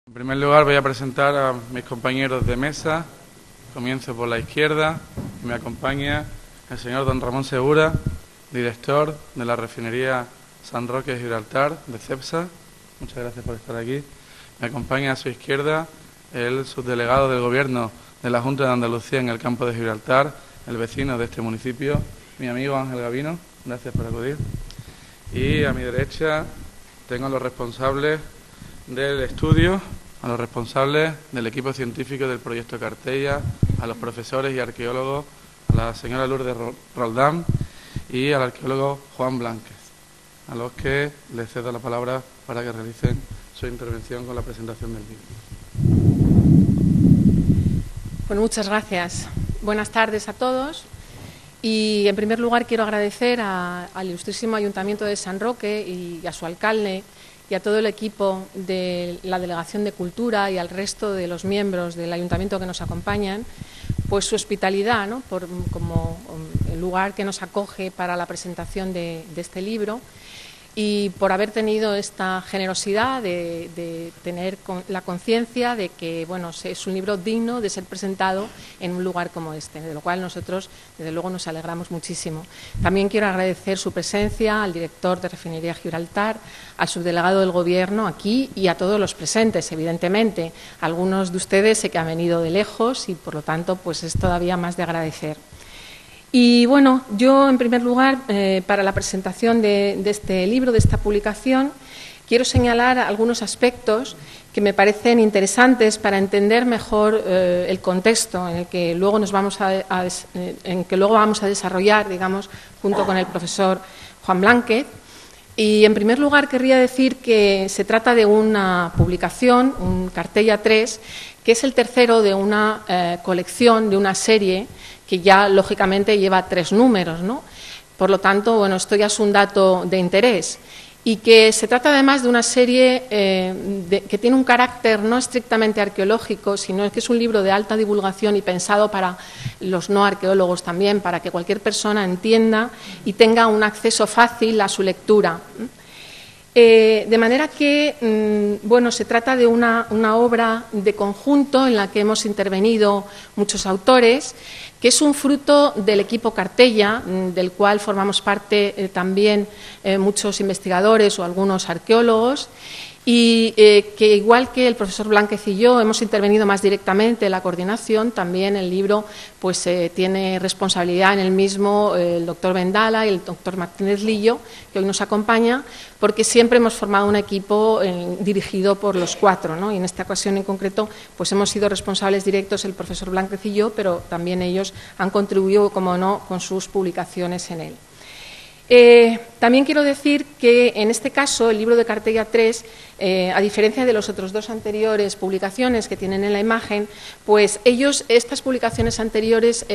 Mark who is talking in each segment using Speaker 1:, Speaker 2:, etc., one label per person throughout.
Speaker 1: En primer lugar voy a presentar a mis compañeros de mesa. Comienzo por la izquierda y me acompaña el señor don Ramón Segura, director de la refinería San Roque de Gibraltar, de CEPSA. Muchas gracias por estar aquí. Me acompaña a su izquierda el subdelegado del Gobierno de la Junta de Andalucía en el campo de Gibraltar, el vecino de este municipio, mi amigo Ángel Gavino. Gracias por acudir. Y a mi derecha tengo a los responsables del estudio, a los responsables del equipo científico del proyecto Cartella, a los profesores y arqueólogos, a la señora Lourdes Roldán y al arqueólogo Juan Blánquez, a los que les cedo la palabra para que realicen su intervención con la presentación del libro.
Speaker 2: Bueno, muchas gracias. Buenas tardes a todos. Y, en primer lugar, quiero agradecer al ilustrísimo Ayuntamiento de San Roque y a su alcalde y a todo el equipo de la Delegación de Cultura y al resto de los miembros del Ayuntamiento que nos acompañan, pues su hospitalidad, ¿no? Como el lugar que nos acoge para la presentación de este libro, y por haber tenido esta generosidad de tener la conciencia de que, bueno, es un libro digno de ser presentado en un lugar como este, de lo cual nosotros, desde luego, nos alegramos muchísimo. También quiero agradecer su presencia al director de Refinería Gibraltar, al subdelegado del Gobierno aquí y a todos los presentes, evidentemente. Algunos de ustedes sé que han venido de lejos y, por lo tanto, pues es todavía más de agradecer. Y bueno, yo en primer lugar, para la presentación de este libro, de esta publicación, quiero señalar algunos aspectos que me parecen interesantes para entender mejor el contexto en el que luego vamos a desarrollar, digamos, junto con el profesor Juan Blánquez. Y en primer lugar querría decir que se trata de una publicación, un Cartella 3, que es el tercero de una colección, de una serie que ya lógicamente lleva 3 números, ¿no? Por lo tanto, bueno, esto ya es un dato de interés. Y que se trata además de una serie que tiene un carácter no estrictamente arqueológico, sino que es un libro de alta divulgación y pensado para los no arqueólogos también, para que cualquier persona entienda y tenga un acceso fácil a su lectura. De manera que, bueno, se trata de una obra de conjunto en la que hemos intervenido muchos autores, que es un fruto del equipo Cartella, del cual formamos parte también muchos investigadores o algunos arqueólogos, y que, igual que el profesor Blánquez y yo hemos intervenido más directamente en la coordinación, también el libro pues tiene responsabilidad en el mismo el doctor Vendala y el doctor Martínez Lillo, que hoy nos acompaña, porque siempre hemos formado un equipo dirigido por los 4, ¿no? Y en esta ocasión en concreto pues hemos sido responsables directos el profesor Blánquez y yo, pero también ellos han contribuido, como no, con sus publicaciones en él. También quiero decir que en este caso el libro de Cartella 3, a diferencia de los otros 2 anteriores publicaciones que tienen en la imagen, pues estas publicaciones anteriores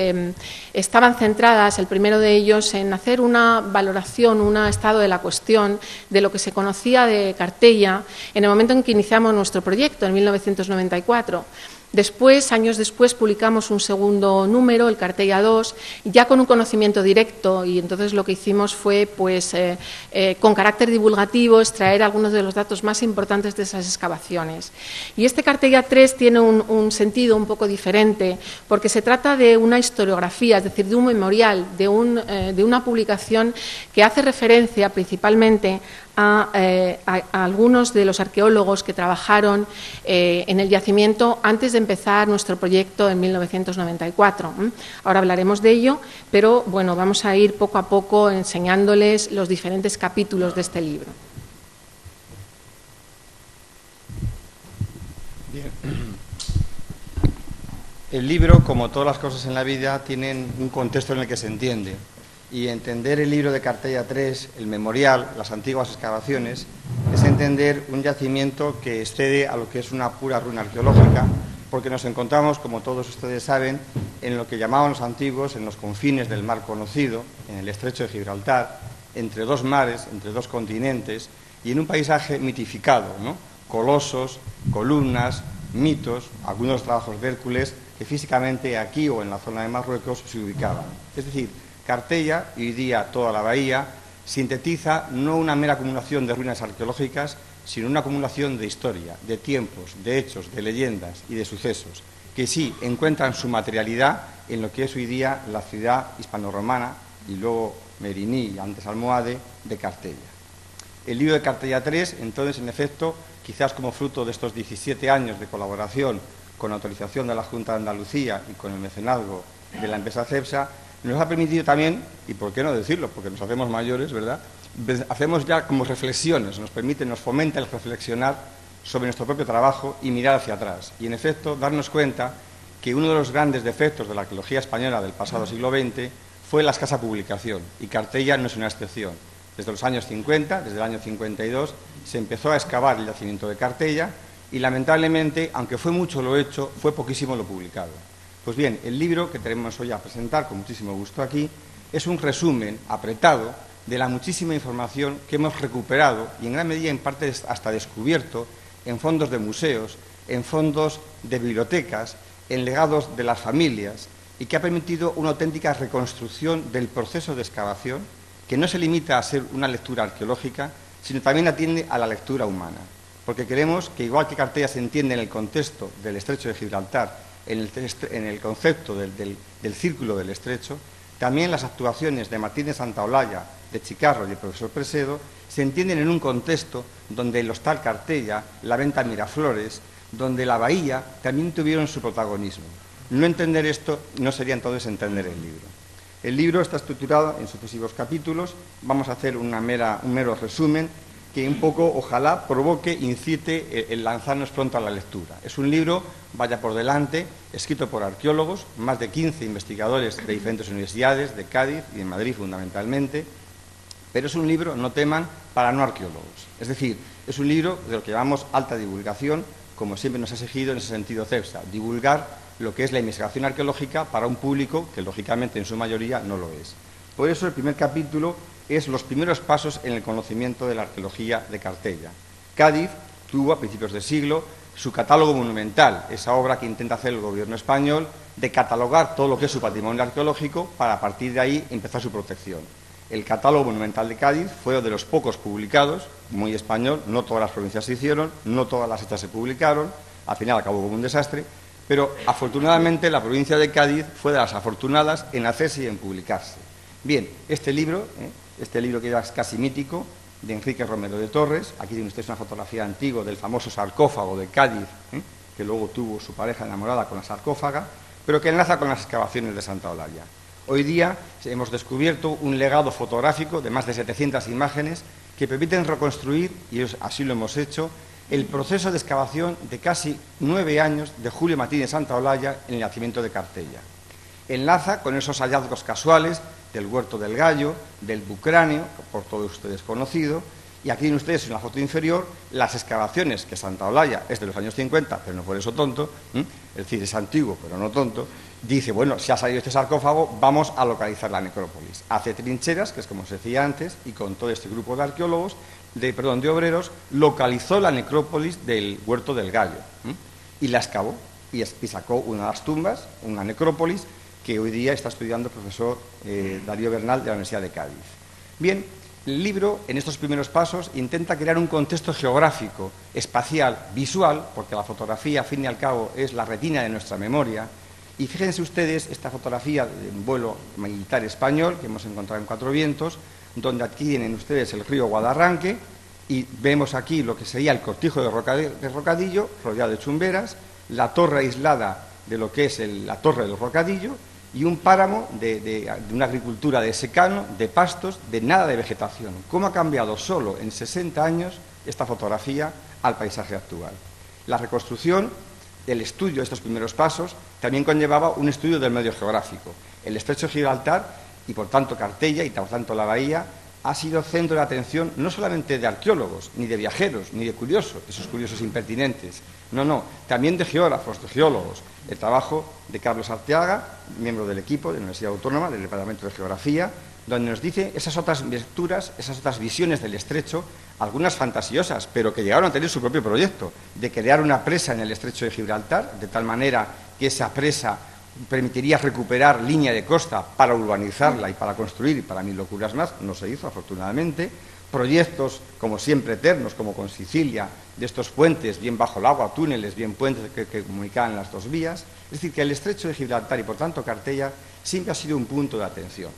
Speaker 2: estaban centradas, el primero de ellos, en hacer una valoración, un estado de la cuestión de lo que se conocía de Cartella en el momento en que iniciamos nuestro proyecto, en 1994. Después, años después, publicamos un segundo número, el Cartella 2, ya con un conocimiento directo, y entonces lo que hicimos fue, pues, con carácter divulgativo, extraer algunos de los datos más importantes de esas excavaciones. Y este Cartella 3 tiene un sentido un poco diferente, porque se trata de una historiografía, es decir, de un memorial, de una publicación que hace referencia principalmente a algunos de los arqueólogos que trabajaron en el yacimiento antes de empezar nuestro proyecto en 1994. Ahora hablaremos de ello, pero bueno, vamos a ir poco a poco enseñándoles los diferentes capítulos de este libro.
Speaker 3: Bien. El libro, como todas las cosas en la vida, tienen un contexto en el que se entiende. Y entender el libro de Cartella 3, el memorial, las antiguas excavaciones, es entender un yacimiento que excede a lo que es una pura ruina arqueológica, porque nos encontramos, como todos ustedes saben, en lo que llamaban los antiguos, en los confines del mar conocido, en el estrecho de Gibraltar, entre 2 mares, entre 2 continentes, y en un paisaje mitificado, ¿no? Colosos, columnas, mitos, algunos trabajos de Hércules, que físicamente aquí o en la zona de Marruecos se ubicaban. Es decir, Cartella, y hoy día toda la bahía, sintetiza no una mera acumulación de ruinas arqueológicas, sino una acumulación de historia, de tiempos, de hechos, de leyendas y de sucesos, que sí encuentran su materialidad en lo que es hoy día la ciudad hispanorromana y luego Meriní y antes Almohade de Cartella. El libro de Cartella 3, entonces, en efecto, quizás como fruto de estos 17 años de colaboración con autorización de la Junta de Andalucía y con el mecenazgo de la empresa Cepsa, nos ha permitido también, y por qué no decirlo, porque nos hacemos mayores, ¿verdad?, hacemos ya como reflexiones, nos fomenta el reflexionar sobre nuestro propio trabajo y mirar hacia atrás. Y, en efecto, darnos cuenta que uno de los grandes defectos de la arqueología española del pasado siglo XX fue la escasa publicación, y Cartella no es una excepción. Desde los años 50, desde el año 52, se empezó a excavar el yacimiento de Cartella y, lamentablemente, aunque fue mucho lo hecho, fue poquísimo lo publicado. Pues bien, el libro que tenemos hoy a presentar con muchísimo gusto aquí es un resumen apretado de la muchísima información que hemos recuperado y en gran medida, en parte, hasta descubierto en fondos de museos, en fondos de bibliotecas, en legados de las familias, y que ha permitido una auténtica reconstrucción del proceso de excavación que no se limita a ser una lectura arqueológica, sino también atiende a la lectura humana. Porque creemos que, igual que Cartella se entiende en el contexto del Estrecho de Gibraltar, en el concepto del círculo del Estrecho, también las actuaciones de Martín de Santaolalla, de Chicarro y del profesor Presedo se entienden en un contexto donde el Hostal Cartella, la venta Miraflores, donde la bahía también tuvieron su protagonismo. No entender esto no sería entonces entender el libro. El libro está estructurado en sucesivos capítulos. Vamos a hacer un mero resumen que un poco, ojalá, provoque, incite el lanzarnos pronto a la lectura. Es un libro, vaya por delante, escrito por arqueólogos, más de 15 investigadores de diferentes universidades, de Cádiz y de Madrid fundamentalmente, pero es un libro, no teman, para no arqueólogos. Es decir, es un libro de lo que llamamos alta divulgación, como siempre nos ha exigido en ese sentido Cepsa, divulgar lo que es la investigación arqueológica para un público que, lógicamente, en su mayoría no lo es. Por eso el primer capítulo es los primeros pasos en el conocimiento de la arqueología de Cartella. Cádiz tuvo, a principios de siglo, su catálogo monumental, esa obra que intenta hacer el gobierno español de catalogar todo lo que es su patrimonio arqueológico para, a partir de ahí, empezar su protección. El catálogo monumental de Cádiz fue de los pocos publicados, muy español, no todas las provincias se hicieron, no todas las hechas se publicaron, al final acabó como un desastre, pero afortunadamente la provincia de Cádiz fue de las afortunadas en hacerse y en publicarse. Bien, este libro que ya es casi mítico, de Enrique Romero de Torres, aquí tienen ustedes una fotografía antigua del famoso sarcófago de Cádiz, que luego tuvo su pareja enamorada con la sarcófaga, pero que enlaza con las excavaciones de Santaolalla. Hoy día hemos descubierto un legado fotográfico de más de 700 imágenes que permiten reconstruir, y así lo hemos hecho, el proceso de excavación de casi 9 años de Julio Martín de Santaolalla en el yacimiento de Cartella. Enlaza con esos hallazgos casuales del Huerto del Gallo, del Bucráneo, por todos ustedes conocido, y aquí tienen ustedes en la foto inferior las excavaciones que Santaolalla es de los años 50, pero no por eso tonto, es decir, es antiguo, pero no tonto. Dice, bueno, si ha salido este sarcófago, vamos a localizar la necrópolis. Hace trincheras, que es como se decía antes, y con todo este grupo de arqueólogos, de obreros, localizó la necrópolis del Huerto del Gallo, y la excavó, y sacó una de las tumbas, una necrópolis, que hoy día está estudiando el profesor Darío Bernal de la Universidad de Cádiz. Bien, el libro, en estos primeros pasos, intenta crear un contexto geográfico, espacial, visual, porque la fotografía, al fin y al cabo, es la retina de nuestra memoria. Y fíjense ustedes esta fotografía de un vuelo militar español que hemos encontrado en Cuatro Vientos, donde aquí tienen ustedes el río Guadarranque y vemos aquí lo que sería el cortijo de Rocadillo, rodeado de chumberas, la torre aislada de lo que es la torre del Rocadillo y un páramo de una agricultura de secano, de pastos, de nada de vegetación. ¿Cómo ha cambiado solo en 60 años esta fotografía al paisaje actual? La reconstrucción, el estudio de estos primeros pasos, también conllevaba un estudio del medio geográfico. El Estrecho de Gibraltar, y por tanto Cartella, y por tanto la bahía, ha sido centro de atención no solamente de arqueólogos, ni de viajeros, ni de curiosos, esos curiosos impertinentes, no, también de geógrafos, de geólogos. El trabajo de Carlos Arteaga, miembro del equipo de la Universidad Autónoma, del Departamento de Geografía, donde nos dice esas otras lecturas, esas otras visiones del Estrecho, algunas fantasiosas, pero que llegaron a tener su propio proyecto, de crear una presa en el Estrecho de Gibraltar, de tal manera que esa presa permitiría recuperar línea de costa para urbanizarla y para construir, y para 1000 locuras más. No se hizo, afortunadamente. Proyectos, como siempre, eternos, como con Sicilia, de estos puentes, bien bajo el agua, túneles, bien puentes que comunicaban las dos vías. Es decir, que el estrecho de Gibraltar y, por tanto, Cartella siempre ha sido un punto de atención.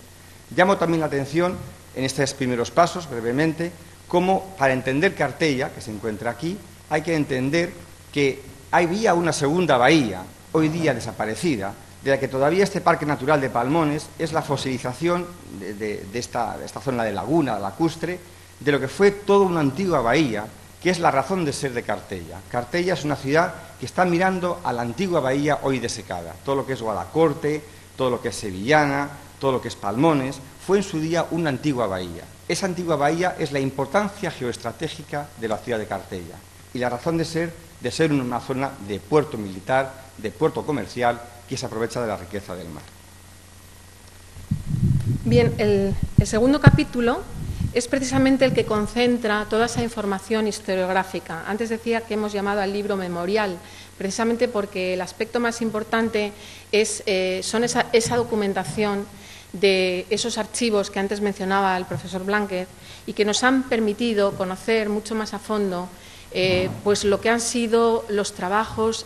Speaker 3: Llamo también la atención, en estos primeros pasos, brevemente, cómo para entender Cartella, que se encuentra aquí, hay que entender que había una segunda bahía, hoy día desaparecida, de la que todavía este Parque Natural de Palmones es la fosilización de esta zona de laguna, lacustre, de lo que fue toda una antigua bahía, que es la razón de ser de Cartella. Cartella es una ciudad que está mirando a la antigua bahía hoy desecada. Todo lo que es Guadacorte, todo lo que es Sevillana, todo lo que es Palmones, fue en su día una antigua bahía. Esa antigua bahía es la importancia geoestratégica de la ciudad de Cartella y la razón de ser una zona de puerto militar, de puerto comercial, que se aprovecha de la riqueza del mar.
Speaker 2: Bien, el segundo capítulo es precisamente el que concentra toda esa información historiográfica. Antes decía que hemos llamado al libro memorial, precisamente porque el aspecto más importante son esa documentación de esos archivos que antes mencionaba el profesor Blanquet y que nos han permitido conocer mucho más a fondo pues lo que han sido los trabajos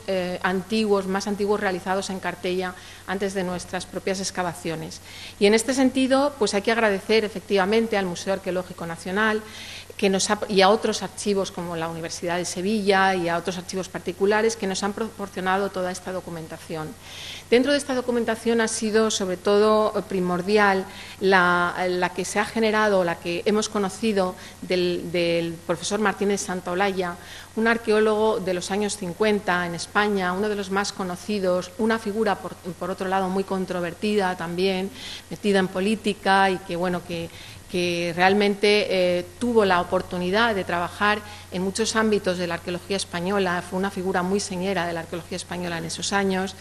Speaker 2: más antiguos realizados en Cartella antes de nuestras propias excavaciones. Y en este sentido, pues hay que agradecer efectivamente al Museo Arqueológico Nacional y a otros archivos como la Universidad de Sevilla y a otros archivos particulares que nos han proporcionado toda esta documentación. Dentro de esta documentación ha sido sobre todo primordial la que se ha generado, la que hemos conocido del profesor Martínez Santaolalla, un arqueólogo de los años 50 en España, uno de los más conocidos, una figura por otro lado muy controvertida también, metida en política y que bueno que realmente tuvo la oportunidad de trabajar en muchos ámbitos de la arqueología española, fue una figura muy señera de la arqueología española en esos años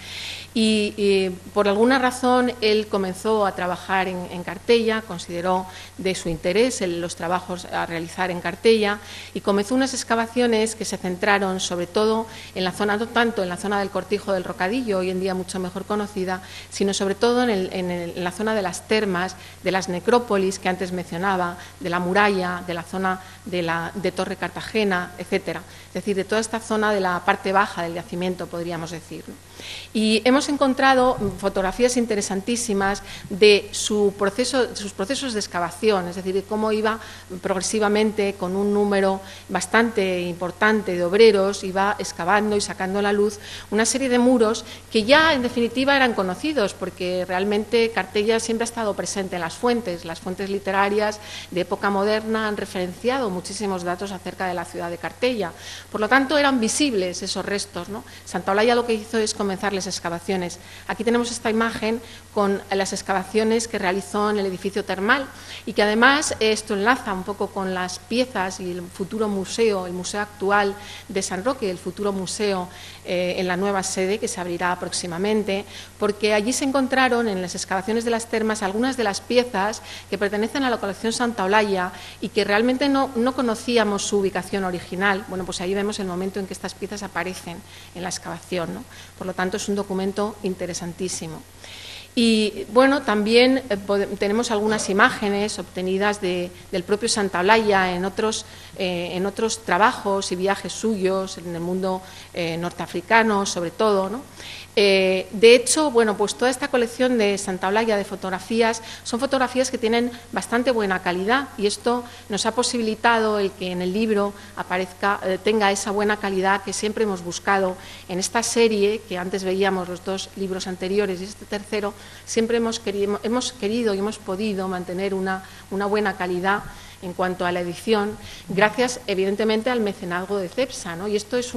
Speaker 2: y por alguna razón él comenzó a trabajar en Cartella, consideró de su interés los trabajos a realizar en Cartella y comenzó unas excavaciones que se centraron sobre todo en la zona, no tanto en la zona del Cortijo del Rocadillo, hoy en día mucho mejor conocida, sino sobre todo en la zona de las termas, de las necrópolis que antes mencionaba, de la muralla, de la zona de Torre Cartagena, etcétera. Es decir, de toda esta zona de la parte baja del yacimiento, podríamos decir. Y hemos encontrado fotografías interesantísimas de sus procesos de excavación, es decir, de cómo iba progresivamente con un número bastante importante de obreros, iba excavando y sacando a la luz una serie de muros que ya en definitiva eran conocidos, porque realmente Cartella siempre ha estado presente en las fuentes literarias de época moderna han referenciado muchísimos datos acerca de la ciudad de Cartella. Por lo tanto, eran visibles esos restos, ¿no? Santaolalla lo que hizo es comenzar las excavaciones. Aquí tenemos esta imagen con las excavaciones que realizó en el edificio termal y que además esto enlaza un poco con las piezas y el futuro museo, el museo actual de San Roque, el futuro museo en la nueva sede que se abrirá próximamente, porque allí se encontraron en las excavaciones de las termas algunas de las piezas que pertenecen a la colección Santaolalla y que realmente no conocíamos su ubicación original. Bueno, pues ahí vemos el momento en que estas piezas aparecen en la excavación, ¿no? Por lo tanto, es un documento interesantísimo. Y bueno, también tenemos algunas imágenes obtenidas del propio Santaolalla en otros trabajos y viajes suyos en el mundo norteafricano, sobre todo, ¿no? De hecho, bueno, pues toda esta colección de Santaolalla de fotografías son fotografías que tienen bastante buena calidad y esto nos ha posibilitado el que en el libro tenga esa buena calidad que siempre hemos buscado en esta serie, que antes veíamos los dos libros anteriores y este tercero, siempre hemos querido y hemos podido mantener una buena calidad en cuanto a la edición, gracias evidentemente al mecenazgo de CEPSA, ¿no? Y esto es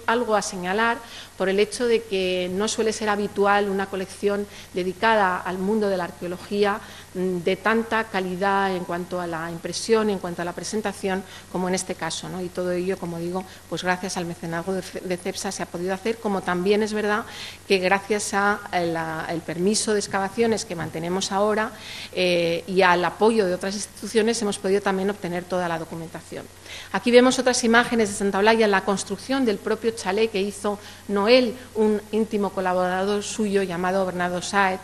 Speaker 2: algo a señalar por el hecho de que no suele ser habitual una colección dedicada al mundo de la arqueología de tanta calidad en cuanto a la impresión, en cuanto a la presentación, como en este caso, ¿no? Y todo ello, como digo, pues gracias al mecenazgo de CEPSA se ha podido hacer, como también es verdad que gracias al permiso de excavaciones que mantenemos ahora y al apoyo de otras instituciones hemos podido también obtener toda la documentación. Aquí vemos otras imágenes de Santa Olalla en la construcción del propio chalet que hizo Noel, un íntimo colaborador suyo llamado Bernardo Sáez,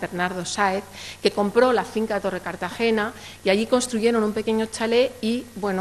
Speaker 2: que compró la finca de Torre Cartagena y allí construyeron un pequeño chalet y, bueno,